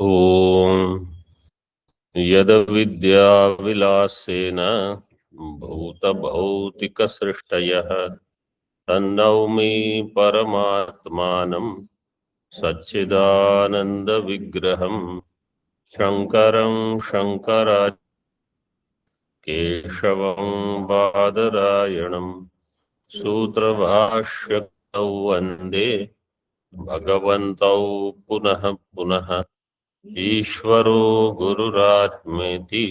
ओम यद विद्या विलासेन भूतभौतिकसृष्टयः तन्नौमि परमात्मानं सच्चिदानन्दविग्रहं शङ्करं केशवं बादरायणं सूत्रभाष्यकृतौ वन्दे भगवन्तौ पुनः पुनः ईश्वरो गुरुरात्मेति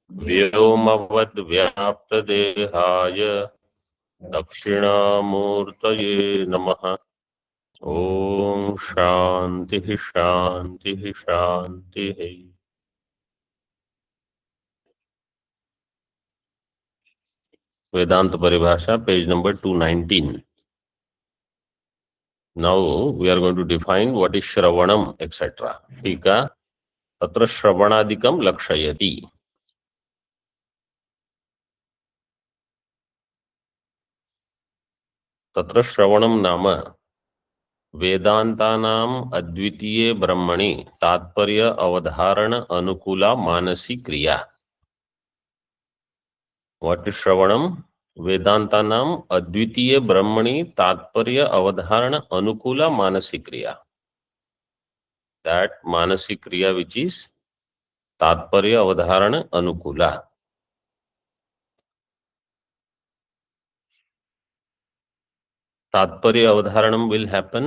व्योमवद्व्याप्तदेहाय दक्षिणामूर्तये नमः। ओम शांति शांति शांति। वेदांत परिभाषा page number 219. Now we are going to define what is Shravanam etc. टीका तत्र श्रवणादिकं लक्षयति. तत्र श्रवणं नाम वेदांतानाम अद्वितीय ब्रह्मणि तात्पर्य अवधारण अनुकूला मानसी क्रिया. What is श्रवणम? वेदांतानाम अद्वितीय ब्रह्मणि तात्पर्य अवधारण अनुकूला मानसी क्रिया. That मानसी क्रिया which is तात्पर्य अवधारण अनुकूला. तात्पर्य अवधारणम will happen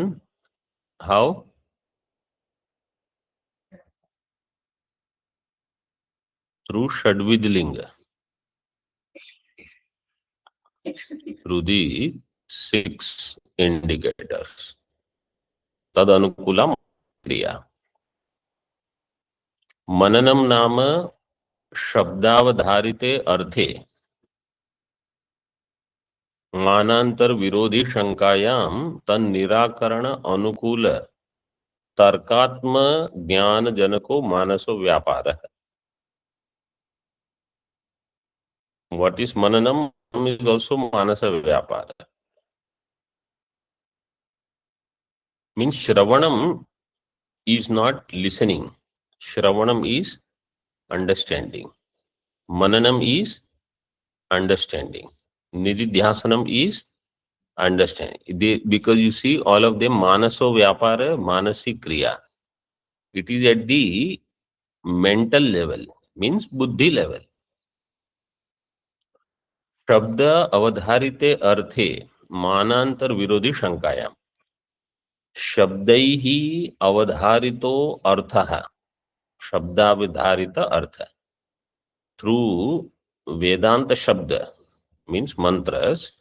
how? Through Shadvid Linga, through the 6 indicators. तद अनुकूला क्रिया. मननम नाम शब्दावधारिते अर्थे मानांतर विरोधी शंकायां तन निराकरण अनुकूल तर्कात्म ज्ञान जनको मानसो व्यापार. What is मननम is also manasa vyapara. Means Shravanam is not listening. Shravanam is understanding. Mananam is understanding. Nididhyasanam is understanding. Because you see all of them manaso vyapara, manasi kriya. It is at the mental level, means buddhi level. शब्द अवधारिते अर्थे मानांतर विरोधी शंकायाम. शब्दैः अवधारितो अर्थः, शब्दावधारित अर्थ. Through Vedanta Shabda means mantras,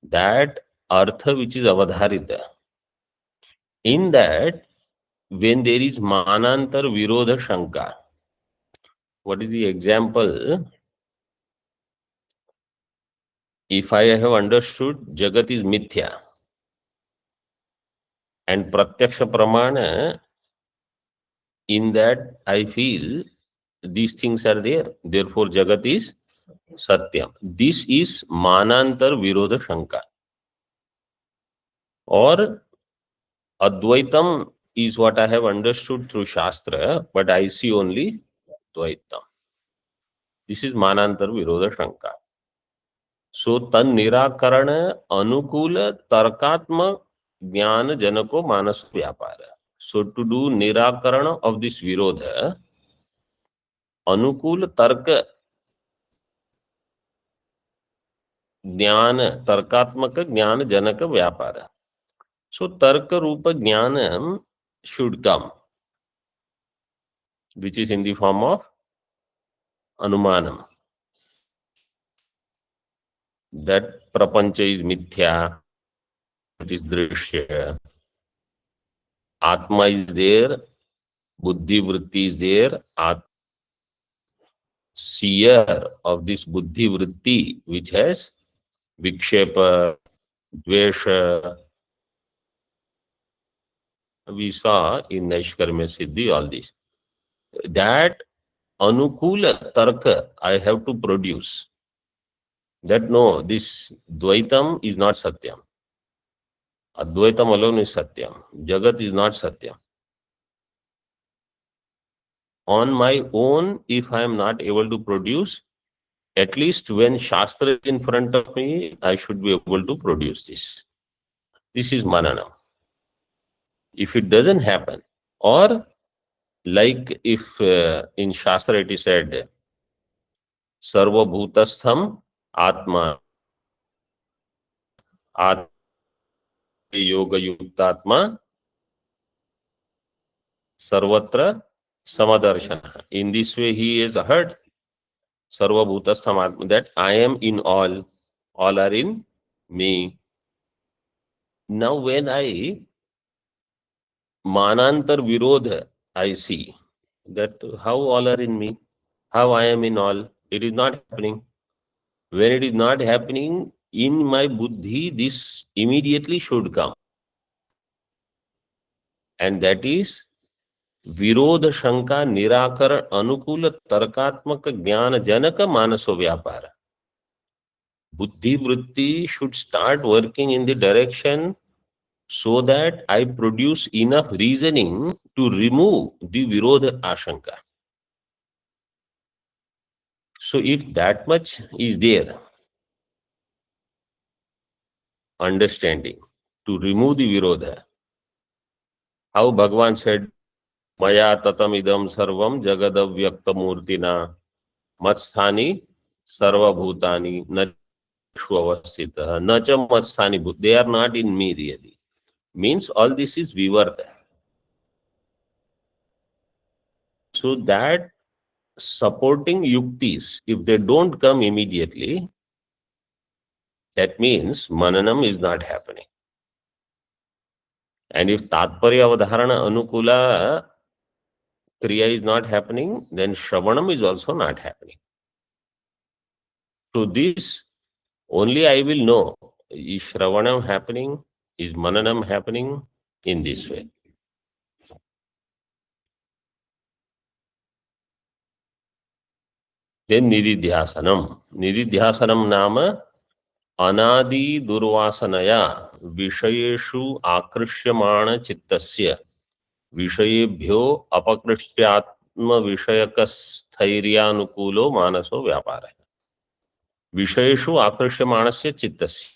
that artha which is avadharita, in that when there is manantar virodha shanka. What is the example? If I have understood Jagat is mithya and pratyaksha pramana, in that I feel these things are there, therefore Jagat is satyam. This is manantar virodha shanka. Or Advaitam is what I have understood through Shastra, but I see only Dvaitam. This is Manantar Virodha Shanka. So, tan nirakarana anukula tarkatma jnana janako manas vyapara. So, to do nirakarana of this virodha, anukula tarka jnana, tarkatmaka jnana janaka vyapara. So, tarka rupa jnana should come, which is in the form of anumanam. That prapancha is mithya, it is drishya. Atma is there, buddhi vritti is there. Seer of this buddhi vritti, which has vikshepa, dvesha. We saw in Naishkarmya Siddhi all this. That anukula tarka I have to produce. That no, this dvaitam is not satyam. Advaitam alone is Satyam. Jagat is not Satyam. On my own, if I am not able to produce, at least when Shastra is in front of me, I should be able to produce this. This is Manana. If it doesn't happen, or like if in Shastra it is said, Sarva Bhutastham Atma, Atma Yoga Yuktatma, Sarvatra Samadarshana. In this way, he is heard. Sarva Bhutastham Atma, that I am in all are in me. Now, when I Manantar Virodha, I see that how all are in me, how I am in all. It is not happening. When it is not happening, in my buddhi, this immediately should come. And that is Virodha Shanka Nirakar Anukula Tarkatmaka Jnana Janaka Manaso Vyapara. Buddhi Vritti should start working in the direction so that I produce enough reasoning to remove the Virodha Ashanka. So if that much is there, understanding, to remove the Virodha, how Bhagavan said, Maya tatam idam sarvam jagadavyakta murtina matsthani sarva bhutani na shvavasthita na cha matsthani bhut. They are not in me really. Means all this is vivarta. So that supporting yuktis, if they don't come immediately, that means mananam is not happening. And if tatparya avadharana anukula kriya is not happening, then shravanam is also not happening. So this only I will know, is shravanam happening, is mananam happening in this way. Then nididhyasanam. Nididhyasanam nama anadi durvasanaya vishayeshu akrishyamana chittasya vishayebhyo apakrishyatma vishayakasthairyanukulo manaso vyapara. Vishayeshu akrishyamana chittasya.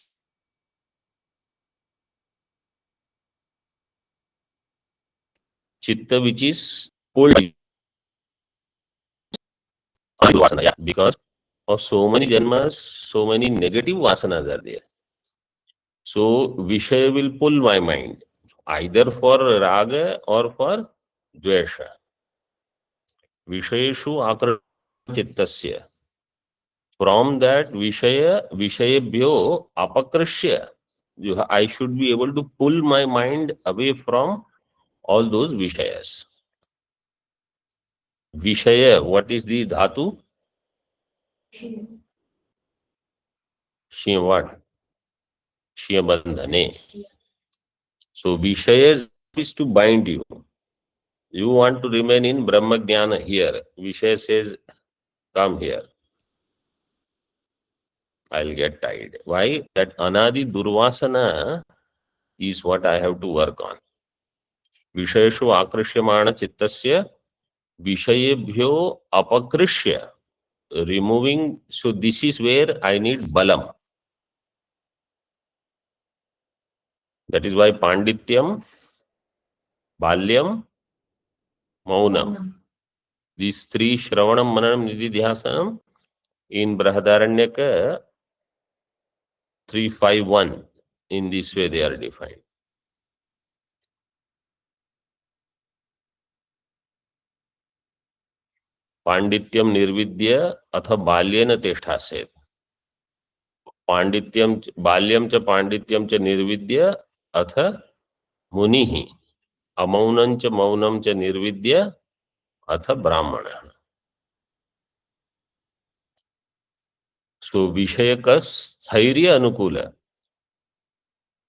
Chitta which is pulled vasana, because of so many janmas, so many negative vasanas are there. So Vishaya will pull my mind either for raga or for dvesha. Vishayeshu akra chittasya. From that Vishayebhyo apakrishya, I should be able to pull my mind away from all those Vishayas. Vishaya, what is the dhatu? Shya what? Shya bandhane. So Vishaya is to bind you. You want to remain in Brahma Jnana here. Vishaya says, come here. I'll get tired. Why? That anadi durvasana is what I have to work on. Vishayeshu akrishyamana chittasya vishayebhyo apakrishya. Removing, so this is where I need balam. That is why Pandityam, Balyam, Maunam. These three, Shravanam, Mananam, Nididhyasanam, in Brahadaranyaka 351, in this way they are defined. Pandityam nirvidya atha balyena teshthased. Pandityam balyam cha pandityam cha nirvidya atha munihi. Amaunam cha maunam cha nirvidya atha brahmana. So vishayakas thairya anukula.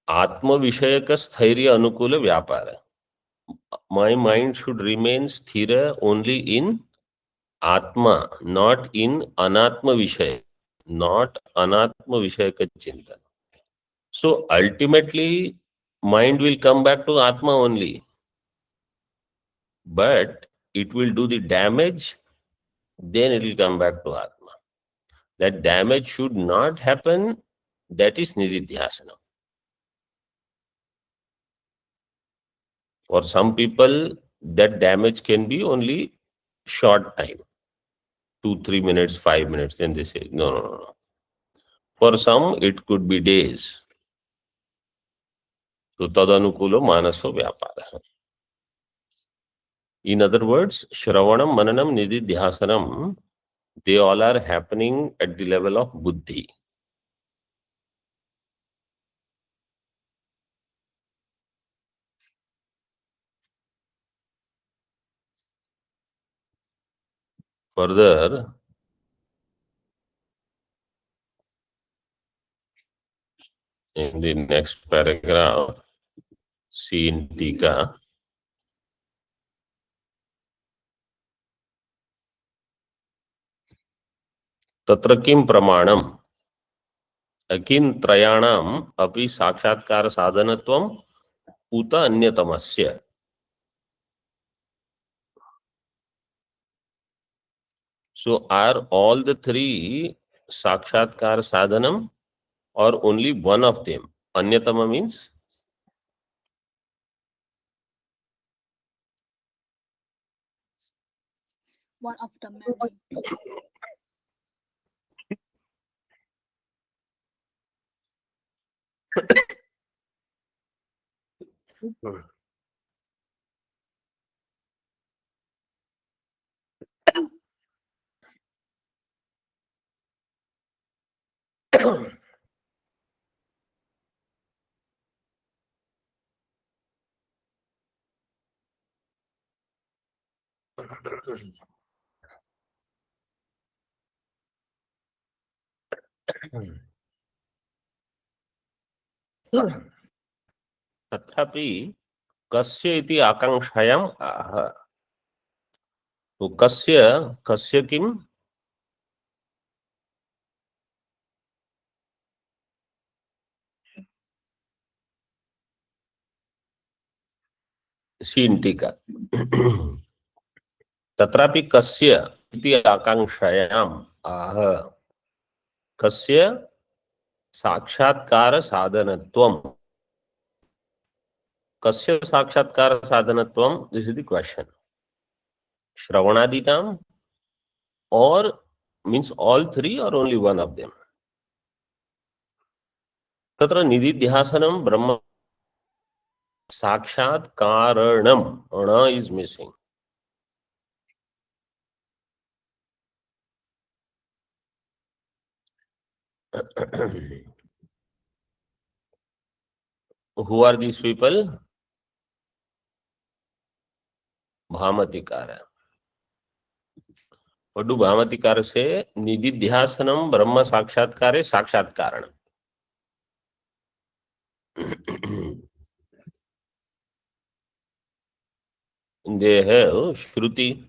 Atma vishayakas thairya anukula vyapara. My mind should remain sthira only in Atma, not in Anatma Vishaya, not Anatma Vishayaka Chintan. So ultimately, mind will come back to Atma only, but it will do the damage, then it will come back to Atma. That damage should not happen, that is Nididhyasana. For some people, that damage can be only short time, 2-3 minutes, 5 minutes, then they say, no, no, no, no. For some, it could be days. So, tadanukulo manaso vyapara. In other words, Shravanam, Mananam, Nididhyasanam, they all are happening at the level of Buddhi. Further, in the next paragraph, see in Tika, तत्र किं प्रमाणम akin त्रयाणाम अपि साक्षात्कार साधनत्वम उत अन्यतमस्य. So are all the three sakshatkar sadhanam or only one of them? Anyatama means one of the many. तथापि कस्य इति आकांक्षायाम आह. तो कस्य कस्य किम टीका. तत्रापि कस्य इति आकांक्षायाम आह कस्य साक्षात्कार साधनत्वम. कस्य साक्षात्कार साधनत्वम, दिस इज द क्वेश्चन. श्रवणादिनाम or means all three or only one of them. तत्र निधिध्यासनम ब्रह्म साक्षात्कारणम अण is missing. Who are these people? Bhamatikara. What do Bhamatikara say? Nididhyasanam Brahma Sakshatkare Sakshatkaranam. They have Shruti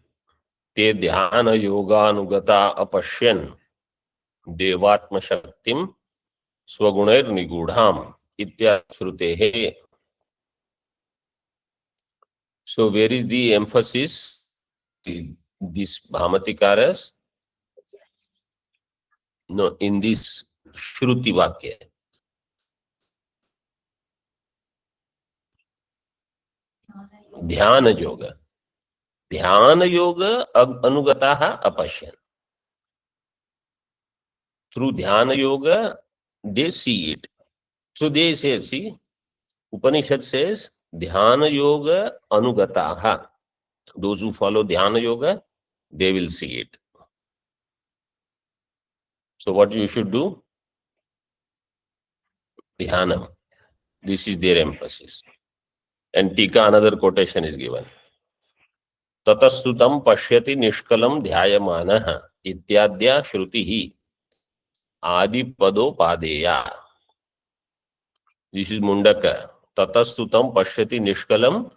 te dhyana yoganugata apashyan devatma shaktim स्वगुणैर निगूढ़ाम इत्याश्रुतेः. So where is the emphasis? This Bhamatikaras? No, in this Shruti Vakya. ध्यान योग. ध्यान योग अनुगताः अपश्यन्. Through Dhyana Yoga, they see it. So they say, see, Upanishad says, Dhyana Yoga Anugataha. Those who follow Dhyana Yoga, they will see it. So what you should do? Dhyanam. This is their emphasis. And Tika, another quotation is given. Tatastutam pashyati nishkalam dhyayamanah ityadya shrutihi adipado padeya. This is Mundaka. Tatastutam pashyati nishkalam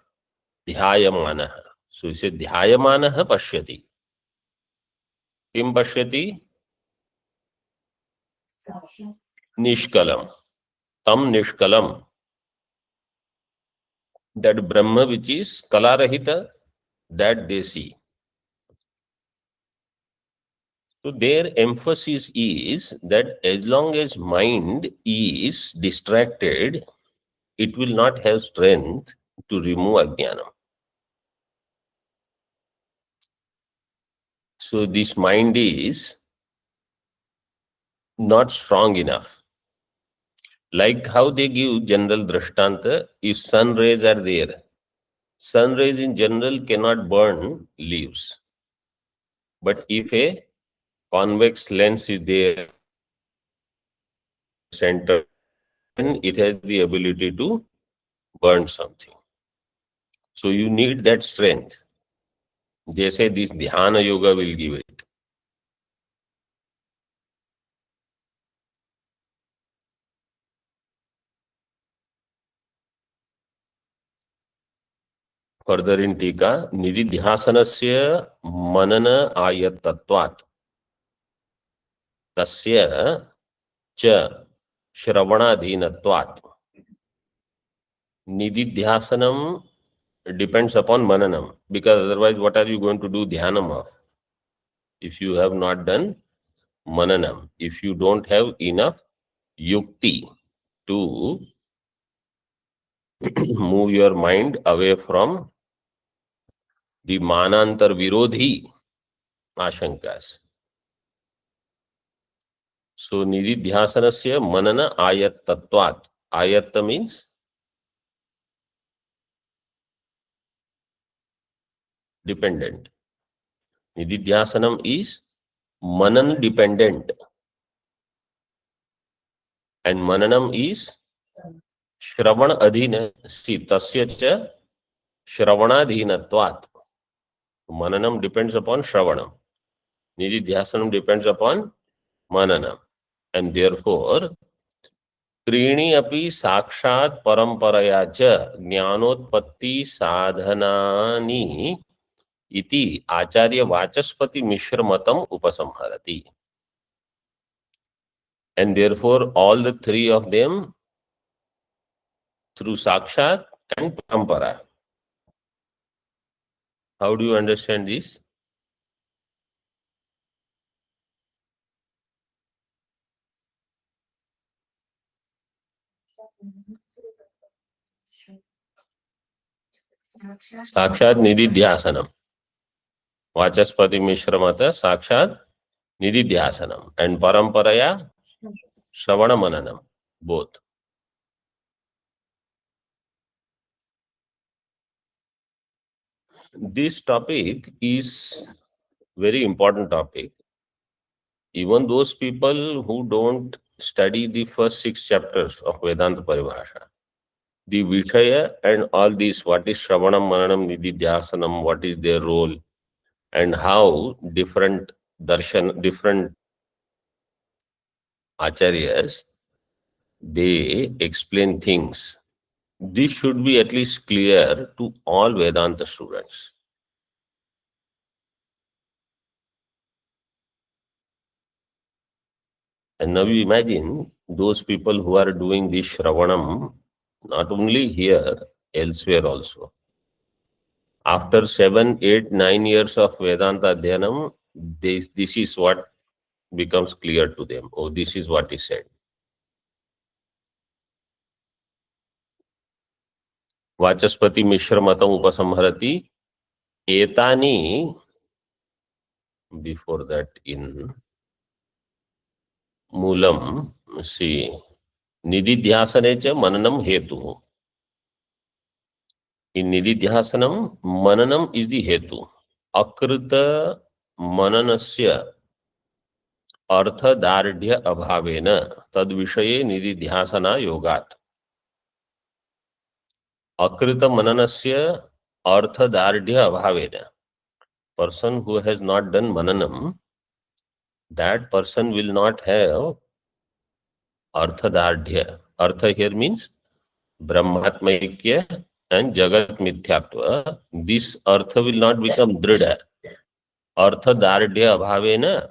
dhyayamanah. So he said dhyayamanah pashyati. Kim pashyati? Nishkalam. Tam nishkalam. that Brahma which is Kalarahita, that they see. So their emphasis is that as long as mind is distracted, it will not have strength to remove ajnana. So this mind is not strong enough. Like how they give general drishtanta, if sun rays are there, sun rays in general cannot burn leaves. But if a convex lens is there, center, then it has the ability to burn something. So you need that strength. They say this dhyana yoga will give it. Further in Tika, nididhyasanasya manana ayattatvat tasya cha shravanadhinatvat. Nididhyasanam depends upon mananam, because otherwise what are you going to do dhyanam of? If you have not done mananam, if you don't have enough yukti to move your mind away from the manantar virodhi ashankas. So nididhyasanasya manana ayattatvat. Ayatta means dependent. Nididhyasanam is manan dependent. And mananam is shravan adhina. See, tasya cha shravanadhinatvat. Mananam depends upon shravanam. Nididhyasanam depends upon mananam. And therefore, त्रीणि अपि साक्षात् परंपरया च ज्ञानोत्पत्ति साधनानि इति आचार्य वाचस्पति मिश्र मतम उपसंहरति. And therefore all the three of them through sakshat and parampara. How do you understand this? Sakshat nididhyasanam. Vachaspati Mishra Mata Sakshat nididhyasanam. And paramparaya Shravana Mananam. Both. This topic is very important topic. Even those people who don't study the first 6 chapters of Vedanta Paribhasha, the Vishaya and all these, what is Shravanam, Mananam, Nididhyasanam, what is their role, and how different darshan, different acharyas, they explain things. This should be at least clear to all Vedanta students. And now you imagine those people who are doing this Shravanam, not only here, elsewhere also. After 7, 8, 9 years of Vedanta Dhyanam, this is what becomes clear to them. Oh, this is what is said. Vachaspati Mishra Matam Upasamharati Etani, before that in Moolam, see, Nididhyasanecha Mananam Hetu. In Nididhyasanam, Mananam is the Hetu. Akrita Mananasya Arthadardhya Abhavena Tad Vishaye Nididhyasana Yogat. Akrita Mananasya Arthadardhya Abhavena. Person who has not done Mananam, that person will not have Arthadardhya. Artha here means Brahmatmaikya and Jagat Mithyatva. This Artha will not become Drida. Arthadardhya Abhavena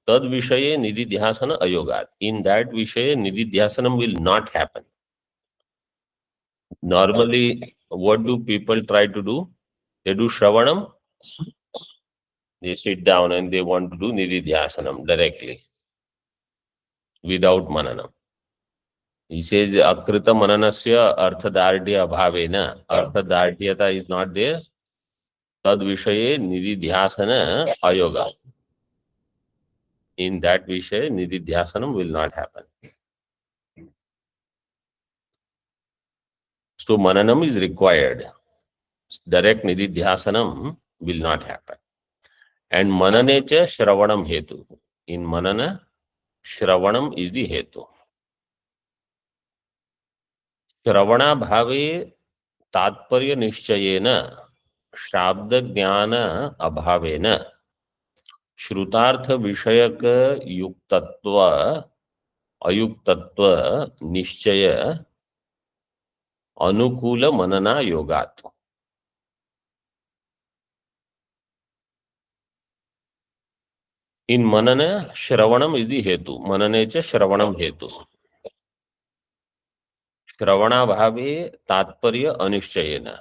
Tad Vishaye Nididhyasana Ayogat. In that Vishaye Nididhyasanam will not happen. Normally, what do people try to do? They do Shravanam. They sit down and they want to do Nididhyasanam directly without Mananam. He says Akrita Mananasya Arthadarಢya Abhavena. Arthadarಢyata is not there. Tad Vishaye Nididhyasana Ayoga. In that Vishay, Nididhyasanam will not happen. So Mananam is required. Direct Nididhyasanam will not happen. And Mananecha Shravanam Hetu. In Manana, Shravanam is the Hetu. Shravana Bhave Tatparya Nishchayena Shabda Jnana Abhavena Shrutartha Vishayak Yuktatva Ayuktatva Nishchaya Anukula Manana Yogat. In Manana, Shravanam is the Hetu. Mananecha Shravanam Hetu. Shravana Bhave Tatparya Anishchayena.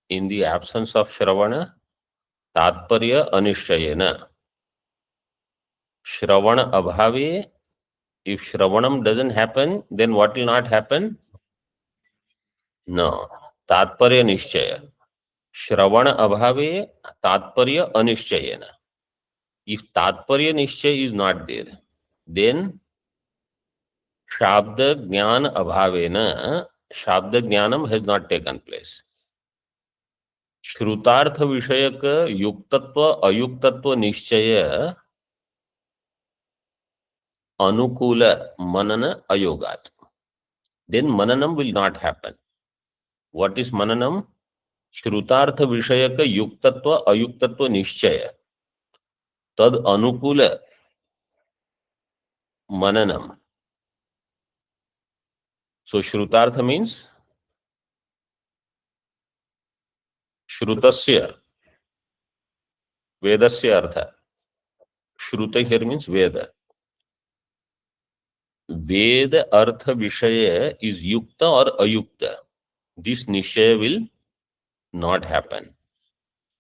In the absence of Shravana, Tatparya Anishchayena. Shravana Abhave, if Shravanam doesn't happen, then what will not happen? No. Tatparya Nishchaya. Shravana Abhave Tatparya Anishchayena. If Tatparya Nishchay is not there, then Shabda Jnana Abhavena, Shabda Jnanam has not taken place. Shrutartha Vishayaka Yuktatva Ayuktatva Nishchaya Anukula Manana Ayogat. Then Mananam will not happen. What is Mananam? Shrutartha Vishayaka Yuktatva Ayuktatva Nishchaya. Tad Anukula Mananam. So Shrutartha means Shrutasya, Vedasya Artha. Shruta here means Veda. Veda Artha Vishaya is Yukta or Ayukta. This Nishaya will not happen.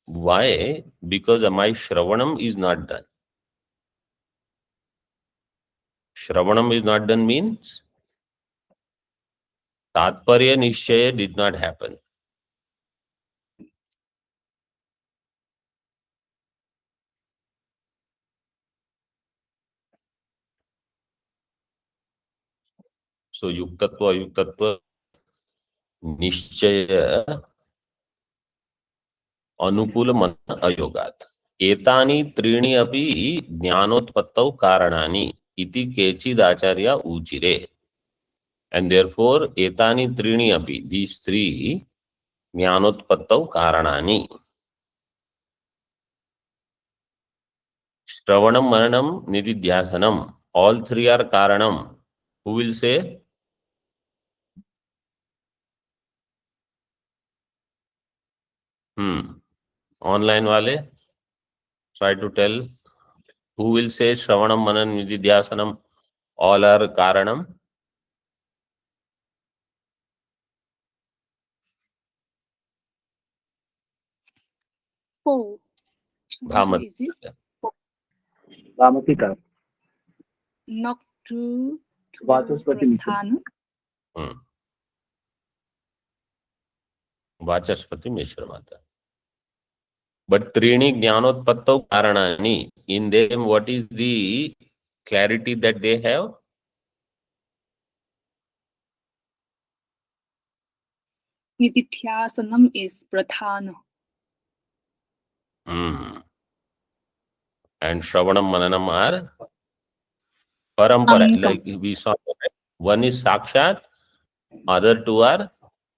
Why? Because my Shravanam is not done. Shravanam is not done means Tatparya Nishchaya did not happen. So Yuktatva Ayuktatva Nishchaya Anukula Manana Ayogat. Etani Trini api Jnanotpattau Karanani iti Kechid Acharya Uchire. And therefore, etani trini api, these three, jnanotpattau karanani. Shravanam, Mananam, Nididhyasanam. All three are karanam. Who will say? Online wale? Try to tell. Who will say Shravanam, Mananam, Nididhyasanam? All are karanam. Four. Bhamati. Is it? Bhamatika. Not to Vachaspati. Prasthana. Vachaspati Mishramata. But Trini Jnanotpattau Karanani, in them, what is the clarity that they have? Nididhyasanam is Pradhana. And Shravanam, Mananam are Parampara. Angam. Like we saw, one is Sakshat, other two are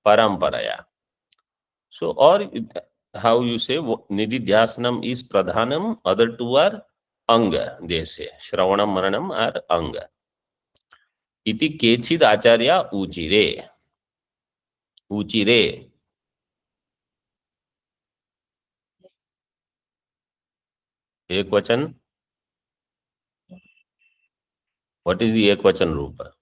Paramparaya. So, or how you say, Nididhyasanam is Pradhanam, other two are Anga, they say. Shravanam, Mananam are Anga. Iti Kechid Acharya Uchire. Uchire. Ekvachan. What is the Ekvachan Rupa?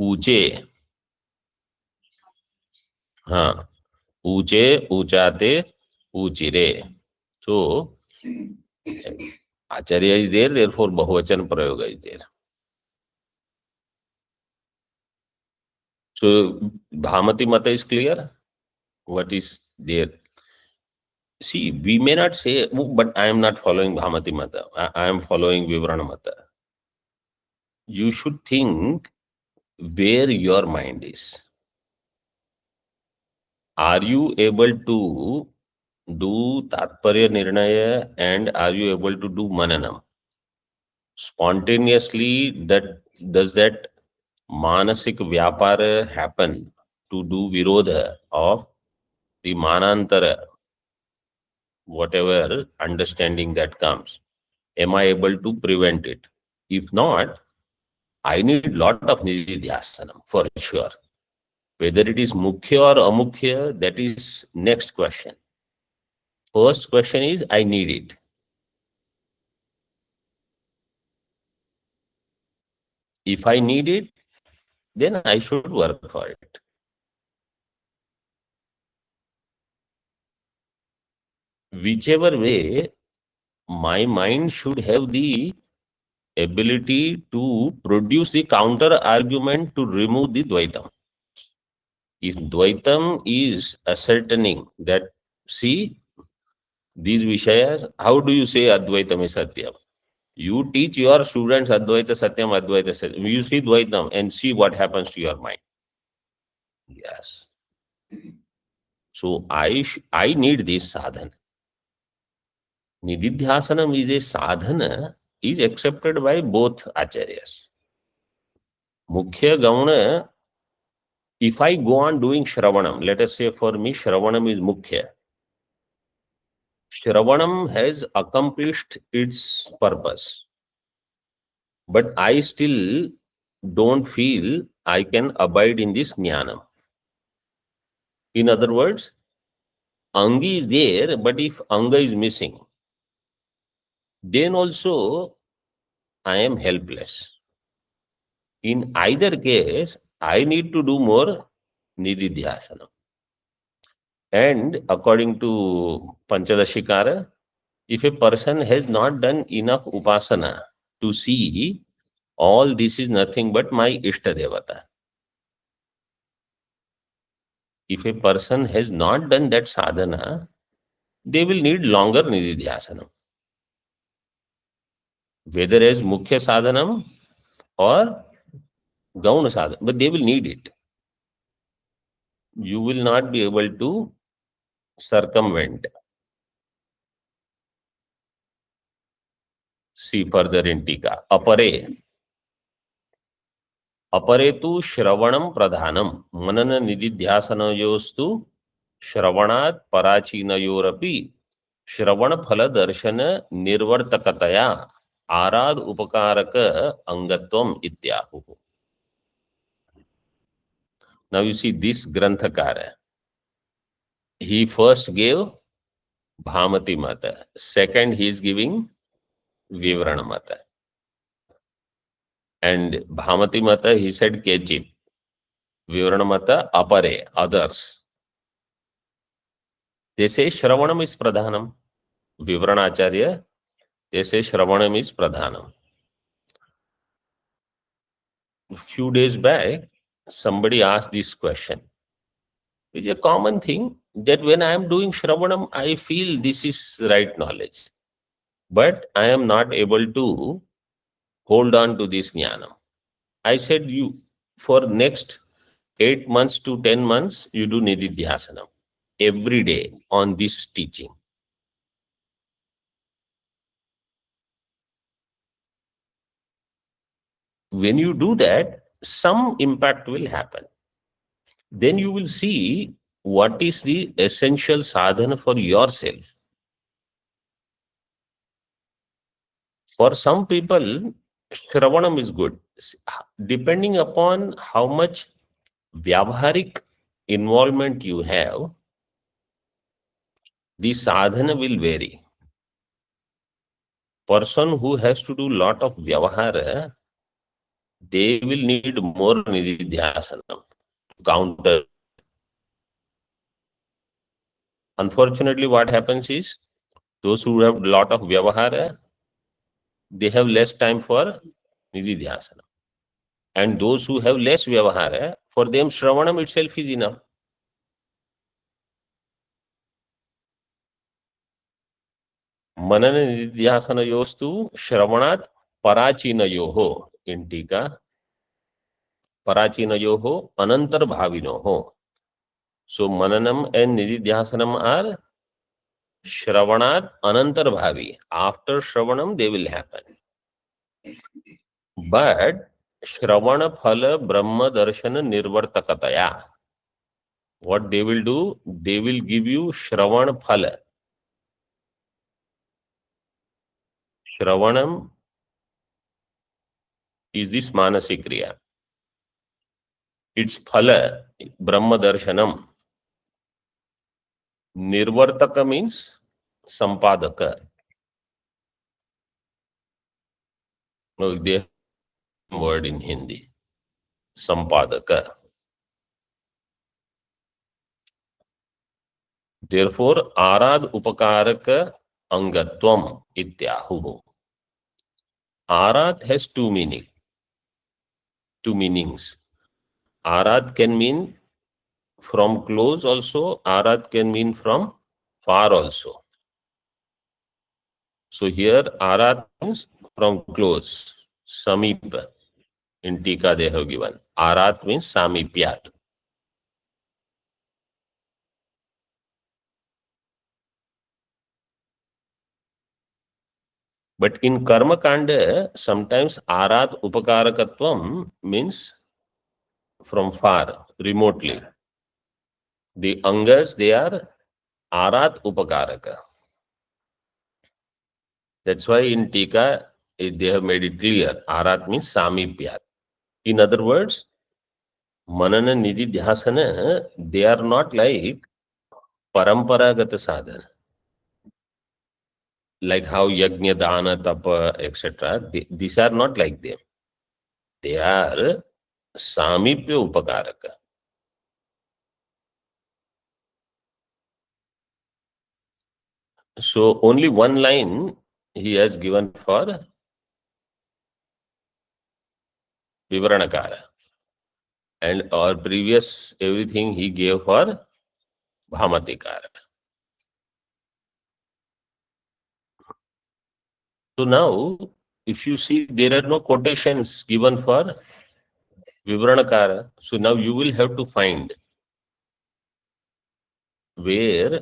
ऊंचे, हाँ, ऊंचे, ऊंचाते, ऊचिरे. So Acharya is there, therefore Bahuvachan Prayoga is there. So Bhamati Mata is clear. What is there? See, we may not say, but I am not following Bhamati Mata. I am following Vivrana Mata. You should think where your mind is. Are you able to do Tatparya Nirnaya and are you able to do Mananam? Spontaneously, does that Manasik Vyapara happen to do Virodha of the Manantara, whatever understanding that comes? Am I able to prevent it? If not, I need lot of Nididhyasanam for sure. Whether it is Mukhya or Amukhya, that is next question. First question is, I need it. If I need it, then I should work for it. Whichever way, my mind should have the ability to produce the counter argument to remove the Dvaitam. If Dvaitam is ascertaining that, see, these Vishayas, how do you say Advaitam is Satyam? You teach your students Advaita Satyam, Advaita Satyam. You see Dvaitam and see what happens to your mind. Yes. So I need this sadhana. Nididhyasanam is a sadhana, is accepted by both acharyas. Mukhya Gauna, if I go on doing Shravanam, let us say for me Shravanam is Mukhya. Shravanam has accomplished its purpose. But I still don't feel I can abide in this Jnanam. In other words, Angi is there, but if Anga is missing, then also I am helpless. In either case, I need to do more Nididhyasana. And according to Panchadashikara, if a person has not done enough Upasana to see all this is nothing but my Ishta Devata, if a person has not done that sadhana, they will need longer Nididhyasana. Whether as Mukhya Sadhanam or Gauna Sadhana, but they will need it. You will not be able to circumvent. See further in Tika. Apare. Apare tu Shravanam Pradhanam. Manana Nididhyasanayostu Shravanat Parachinayorapi Shravana Phala Darshana Nirvartakataya Arad Upakaraka Angatvam Ityahu. Now you see this Granthakara. He first gave Bhamati Mata. Second, he is giving Vivrana Mata. And Bhamati Mata, he said Kechit. Vivrana Mata, Apare, others. They say Shravanam is Pradhanam. Vivranacharya, they say Shravanam is Pradhanam. A few days back, somebody asked this question. It's a common thing that when I am doing Shravanam, I feel this is right knowledge. But I am not able to hold on to this Jnanam. I said, you, for next 8 months to 10 months, you do Nididhyasanam every day on this teaching. When you do that, some impact will happen. Then you will see what is the essential sadhana for yourself. For some people, Shravanam is good. Depending upon how much Vyavaharik involvement you have, the sadhana will vary. Person who has to do lot of Vyavahara, they will need more nididhyasanam to counter. Unfortunately, what happens is those who have a lot of vyavahara, they have less time for nididhyasana. And those who have less vyavahara, for them shravanam itself is enough. Manan निधिध्यासनयोस्तु श्रवणात् पराचीनयोः in टीका पराचीनयोः अनंतर्भाविनोः. So mananam and nididhyasanam are shravanat anantarbhavi. After shravanam they will happen. But shravana phala brahma darshana nirvartakataya. What they will do? They will give you shravana phala. Shravanam is this manasik kriya. Its phala, brahma darshanam. Nirvartaka means sampadaka. No, they have a word in Hindi. Sampadaka. Therefore, arad upakaraka angatvam ityahu. Arad has two meanings. Arad can mean from close also. Arad can mean from far also. So here arad means from close. Samipa. In Tika they have given. Arad means samipyat. But in Karma Kanda, sometimes Arad Upakarakatvam means from far, remotely. The Angas, they are Arad Upakaraka. That's why in Tika, they have made it clear. Arad means Samipyat. In other words, Manana Nididhyasana, they are not like Paramparagata sadhana. Like how Yajna, Dana, Tapa, etc. These are not like them. They are Samipya Upakaraka. So only one line he has given for Vivaranakara. And our previous everything he gave for Bhamatikara. So now, if you see, there are no quotations given for Vivaranakara. So now you will have to find where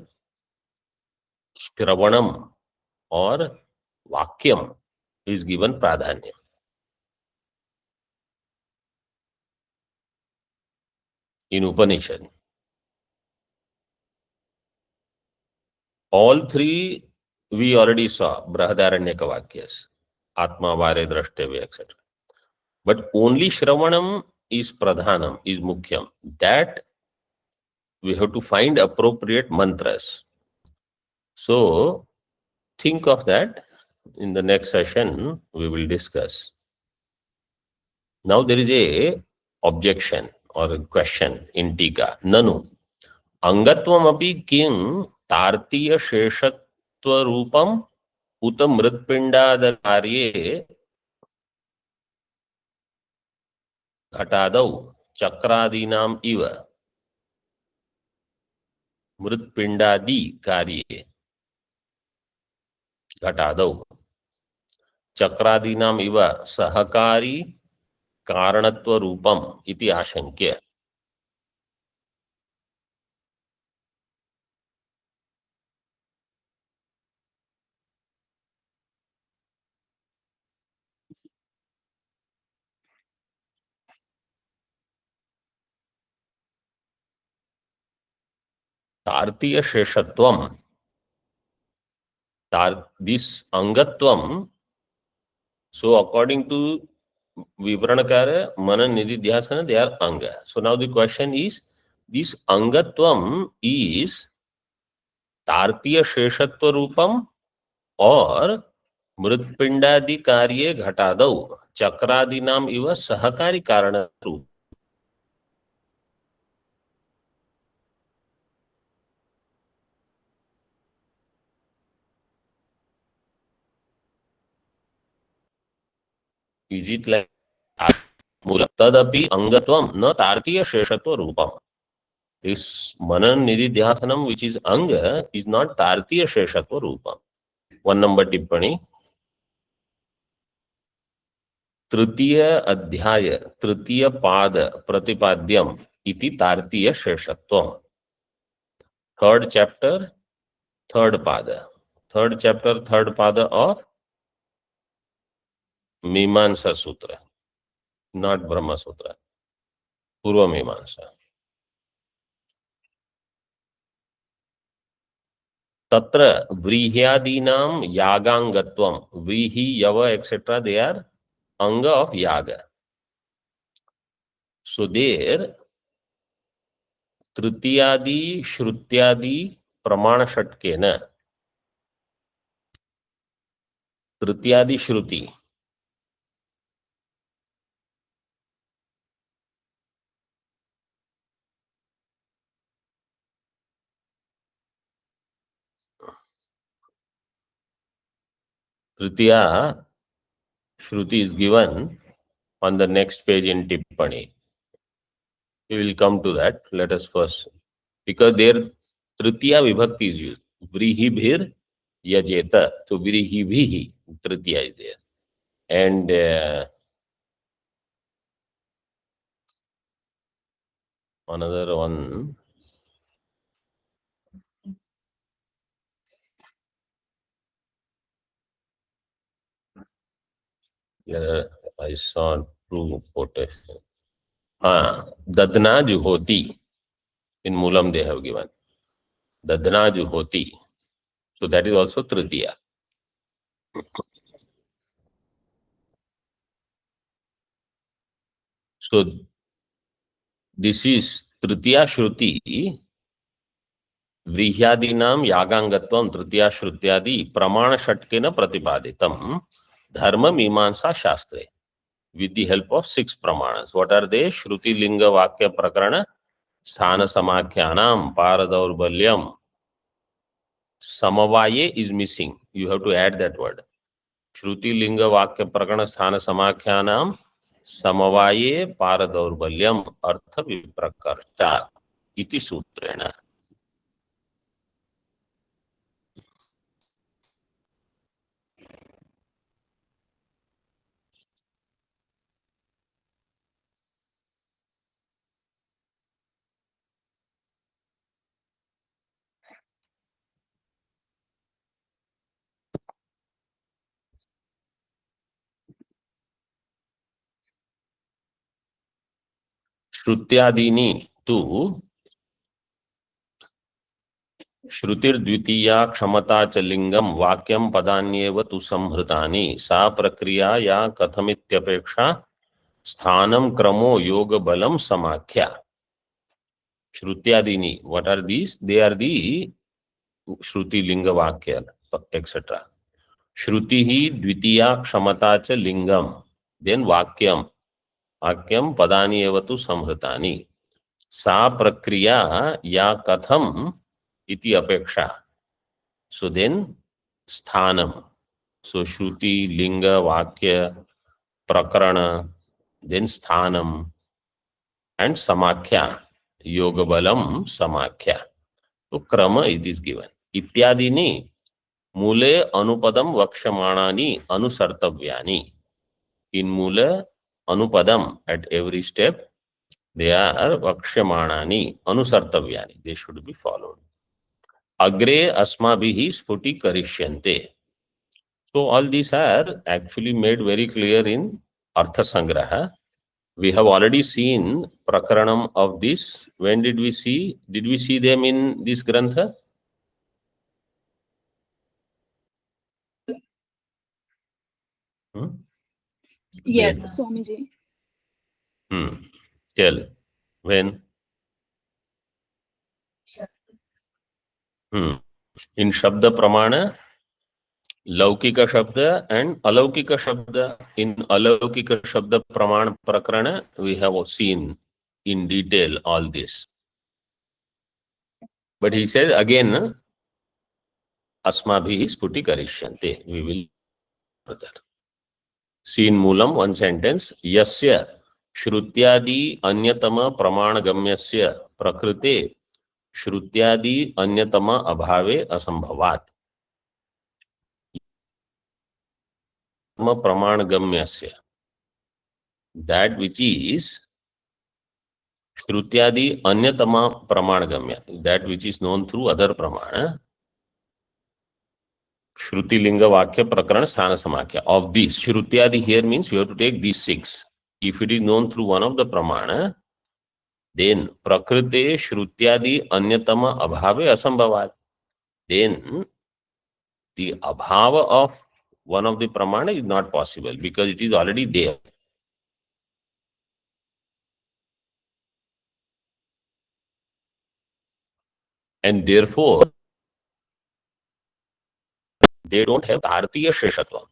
Shravanam or Vakyam is given Pradhanya. In Upanishad. All three we already saw, Brahadaranyaka Vakyas, Atma, Vare, Drashtavya, etc. But only Shravanam is Pradhanam, is Mukhyam. That we have to find appropriate mantras. So think of that. In the next session, we will discuss. Now there is a objection or a question in Tika. Nanu. Angatvam api kim tartiya sheshatva rupam uta mritpindada karye घटादौ चक्रादीनाम इव मृत्पिंडादि कार्ये घटादौ चक्रादीनाम इव सहकारी कारणत्व रूपम इति आशंक्य. तार्तीय शेषत्वम, this angatvam. So according to Vivaranakara, Manan, Nididhyasana, they are anga. So now the question is, this angatvam is tartiya sheshatva rupam or mritpindadi karye ghatadau. चक्रादीनाम इव सहकारी कारण रूप इज इट लाइक मूल तदपि अंगत्वम न तार्तीय शेषत्व रूपम. दिस मनन निधि ध्यानम विच इज अंग इज नॉट तार्तीय शेषत्व रूपम. 1 नंबर टिप्पणी. तृतीय अध्याय तृतीय पाद प्रतिपाद्यम इति तार्तीय शेषत्वम. थर्ड चैप्टर थर्ड पाद. थर्ड चैप्टर थर्ड पाद ऑफ मीमांसा सूत्र, नॉट ब्रह्म सूत्र, पूर्व मीमांसा. तत्र व्रीह्यादीनां यागांगत्वम. व्रीहि यव एक्सेट्रा दे आर अंग ऑफ याग. सो देर तृतीयादि श्रुत्यादि प्रमाण षटकेन तृतीयादि श्रुति Tritiya Shruti is given on the next page in Tippani. We will come to that. Let us first, because there Tritiya Vibhakti is used. Vrihi bhir yajeta. So Vrihi bhihi. Tritiya is there. And another one. There I saw true quotation. Dadna Juhoti. In Moolam they have given. Dadna Juhoti. So that is also Tritiya. So this is Tritiya Shruti. व्रीह्यादीनां यागांगत्वं तृतीया श्रुत्यादि प्रमाण षटकेन प्रतिपादितम धर्म मीमांसा शास्त्रे with the help of 6 pramanas. What are they? Shruti linga vakya prakarana sthana samakyanam paradaurbhalyam. Samavaye is missing. You have to add that word. Shruti linga vakya prakarana sthana samakyanam samavaye paradaurbhalyam artha viprakarta iti sutrena. श्रुत्यादीनि तु श्रुतिर्द्वितीया क्षमता च लिंगम वाक्यम पदान्येव तु संहृतानि सा प्रक्रिया या कथमित्यपेक्षा स्थानम क्रमो योग बलम समाख्या. श्रुत्यादीनि, what are these? They are the श्रुति लिंग वाक्य etc. श्रुति ही द्वितीया क्षमता च लिंगम, then वाक्यम. वाक्यम पदानि एव तु संहृतानि. सा प्रक्रिया या कथम इति अपेक्षा. So then sthanam. So shruti, linga, vakya, prakarana, then sthanam and samakhya. Yoga balam samakhya. So krama it is given. Ityadini mule anupadam vakshamanani anusartavyani. In mule anupadam, at every step they are vakshamanani anusartavyani. They should be followed. Agre asmabhihi sputi karishyante. So all these are actually made very clear in Artha Sangraha. We have already seen prakaranam of this. When did we see? Did we see them in this grantha? Yes, When? Swamiji. Tell. When? In Shabda Pramana, लौकिक शब्द and alaukika shabda. In alaukika shabda praman prakarana, we have seen in detail all this. But he says again, asmabhi sputi karishyante. We will further. See in Moolam, one sentence. Yasya shrutyadi anyatama praman gamyasya prakrite shrutyadi anyatama abhave asambhavat. Praman gamyasya. That which is Shrutyadi Anyatama Pramangamya, that which is known through other Pramana. Shruti Linga Vakya Prakarana Sthana Samakya. Of these, Shrutyadi here means you have to take these 6. If it is known through one of the Pramana, then Prakrite Shrutyadi Anyatama Abhave Asambhavat. Then the Abhava of one of the Pramana is not possible because it is already there. And therefore, they don't have Tartiya Sheshatva.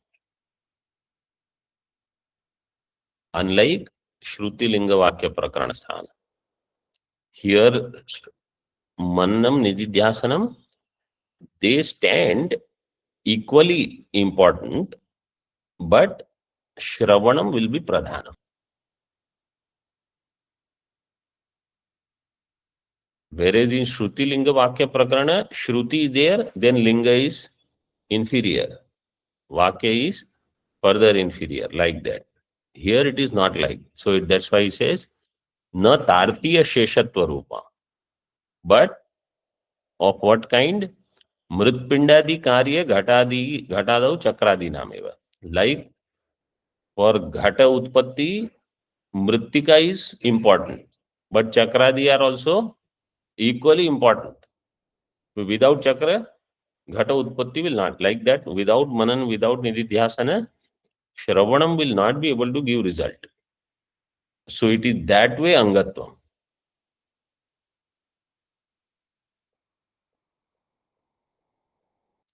Unlike Shruti Linga Vakya Prakarana Sthana. Here, Mannam Nididhyasanam, they stand equally important, but Shravanam will be Pradhanam. Whereas in Shruti Linga Vakya Prakarana, Shruti is there, then Linga is inferior. Vakya is further inferior, like that. Here it is not like. So that's why he says, Na Tartiya Sheshatva Rupa. But of what kind? Mritpindadi Karya Ghatadau Chakradi Nameva. Like for Ghata Utpatti, Mritika is important. But Chakradi are also equally important. Without Chakra, Ghata Utpatti will not. Like that, without Manan, without Nididhyasana, Shravanam will not be able to give result. So it is that way Angatvam.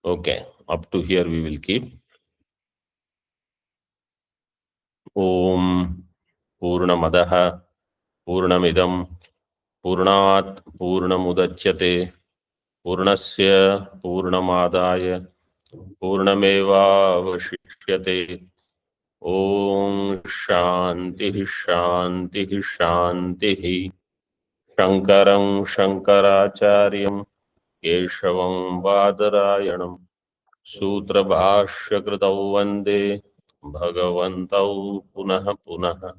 Okay, up to here we will keep. Om Purnamadaha Purnamidam Purnat Purnamudachyate Purnasya Purnamadaya Purnameva Vashishyate. Om Shanti Shanti Shanti. Shankaram Shankaracharyam Keshavam Badarayanam Sutra Bhashya Kritau Vande Bhagavantau Punaha Punaha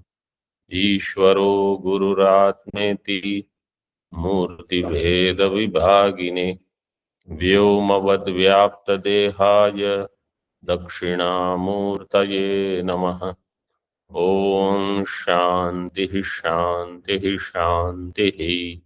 Ishvaro Gururatmeti Murti Veda Vibhagine Vyomavad Vyapta Dehaya Dakshinamurtaye Namaha. Om Shanti Shanti Shanti.